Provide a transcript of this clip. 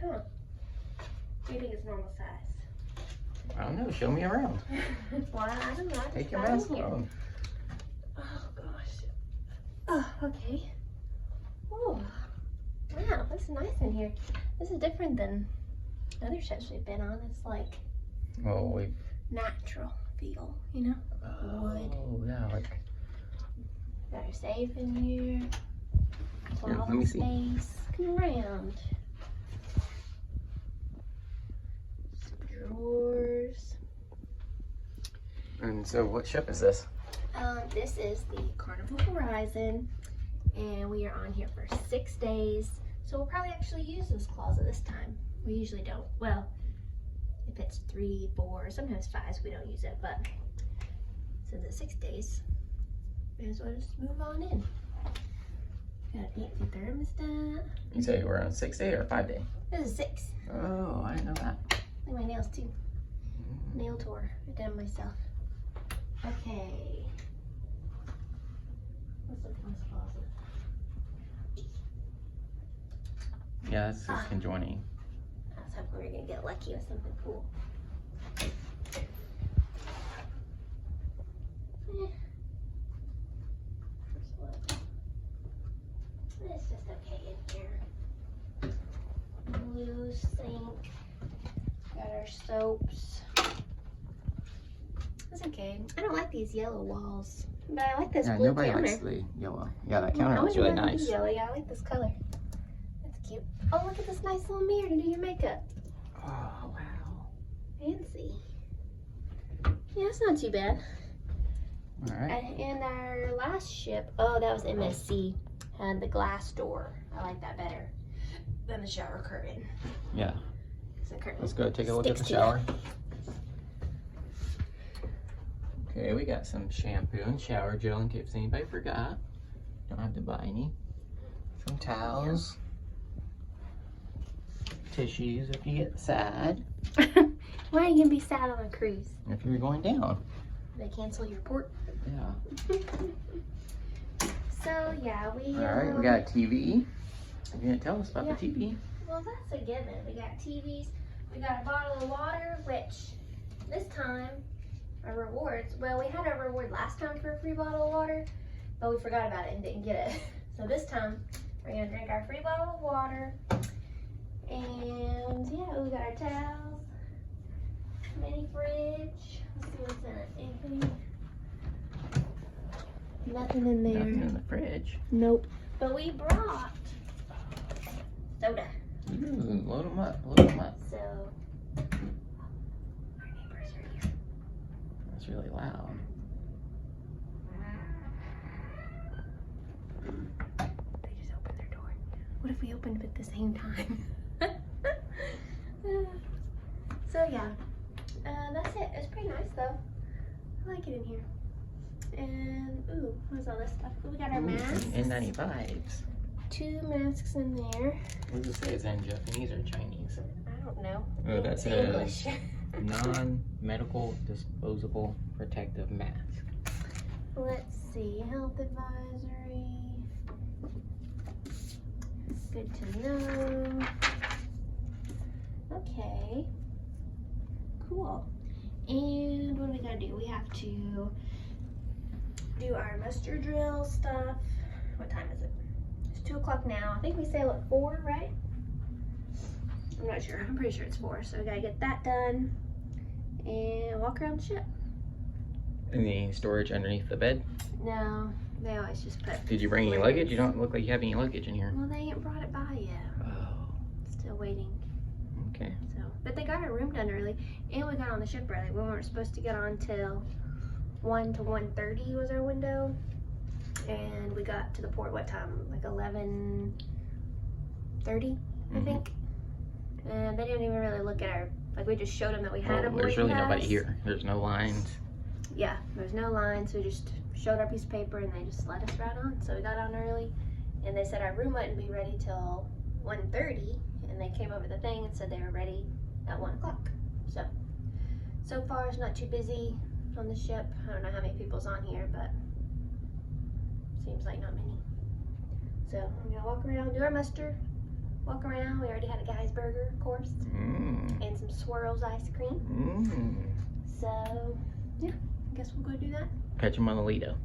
huh? What do you think is normal size? I don't know. Show me around. Well, I don't know. I Take just your got in mask here. off. Oh gosh. Oh, okay. Oh, wow, it's nice in here. This is different than other ships we've been on. It's like Well, we. natural feel, you know? Wood. Oh, yeah. Like. Got your safe in here. Here, let Closet me see. space. Come around. Drawers. And so, what ship is this? This is the Carnival Horizon, and we are on here for 6 days. So we'll probably actually use this closet this time. We usually don't. Well, if it's 3, 4, sometimes 5, we don't use it. But since it's 6 days, may as well just move on in. Got a fancy thermostat. You say we're on 6 day or 5 day? This is 6. Oh, I didn't know that. Look at my nails too. Nail tour. I did them myself. Okay. Let's look in this closet. Yeah, this is conjoining. I was hoping we were gonna get lucky with something cool. First look. It's just okay in here. Blue sink. Got our soaps. It's okay. I don't like these yellow walls, but I like this Yeah, blue nobody counter. likes the yellow. Yeah, that I counter was wonder really why they do nice. yellow. Yeah, I like this color. That's cute. Oh, look at this nice little mirror to do your makeup. Oh, wow. Fancy. Yeah, it's not too bad. All right. And our last ship, oh, that was MSC, had the glass door. I like that better than the shower curtain. Yeah. The curtain Let's go take a look at the sticks to shower. Okay, we got some shampoo and shower gel in case anybody forgot. Don't have to buy any. Some towels. Tissues if you get sad. Why are you gonna be sad on a cruise? If you're going down. They cancel your port. Yeah. So yeah, we. Alright, we got a TV. You didn't tell us about Yeah. the TV. Well, that's a given. We got TVs. We got a bottle of water, which this time our rewards. Well, we had our reward last time for a free bottle of water, but we forgot about it and didn't get it. So this time we're gonna drink our free bottle of water. And yeah, we got our towels, mini fridge. Let's see what's in it. Anything? Nothing in there. Nothing in the fridge. Nope. But we brought soda. Ooh, load them up, load them up. So our neighbors are here. That's really loud. They just opened their door. What if we opened it at the same time? So yeah, that's it. It's pretty nice though. I like it in here. And ooh, what's all this stuff? We got our masks. N95s. 2 masks in there. What does it say? Is that in Japanese or Chinese? I don't know. Oh, that It's says English. non-medical disposable protective mask. Let's see. Health advisory. Good to know. Okay. Cool. And what do we gotta do? We have to do our muster drill stuff. What time is it? It's 2 o'clock now. I think we sail at 4, right? I'm not sure. I'm pretty sure it's 4. So we gotta get that done and walk around the ship. Any storage underneath the bed? No, they always just put. Did you bring any lids. luggage? You don't look like you have any luggage in here. Well, they ain't brought it by yet. Oh, Still waiting. okay. So, but they got our room done early, and we got on the ship early. We weren't supposed to get on till 1 to 1:30 was our window, and we got to the port what time? Like 11:30, I think. And they didn't even really look at our. Like we just showed them that we had a boarding there's really pass. nobody here. There's no lines. Yeah, there's no lines. We just showed our piece of paper, and they just let us right on. So we got on early, and they said our room wouldn't be ready till 1:30, and they came over the thing and said they were ready at 1 o'clock. So far it's not too busy on the ship. I don't know how many people's on here, but seems like not many. So we're gonna walk around, do our muster, walk around. We already had a guy's burger, of course, and some swirls ice cream. So, yeah, I guess we'll go do that. Catch them on the Lido.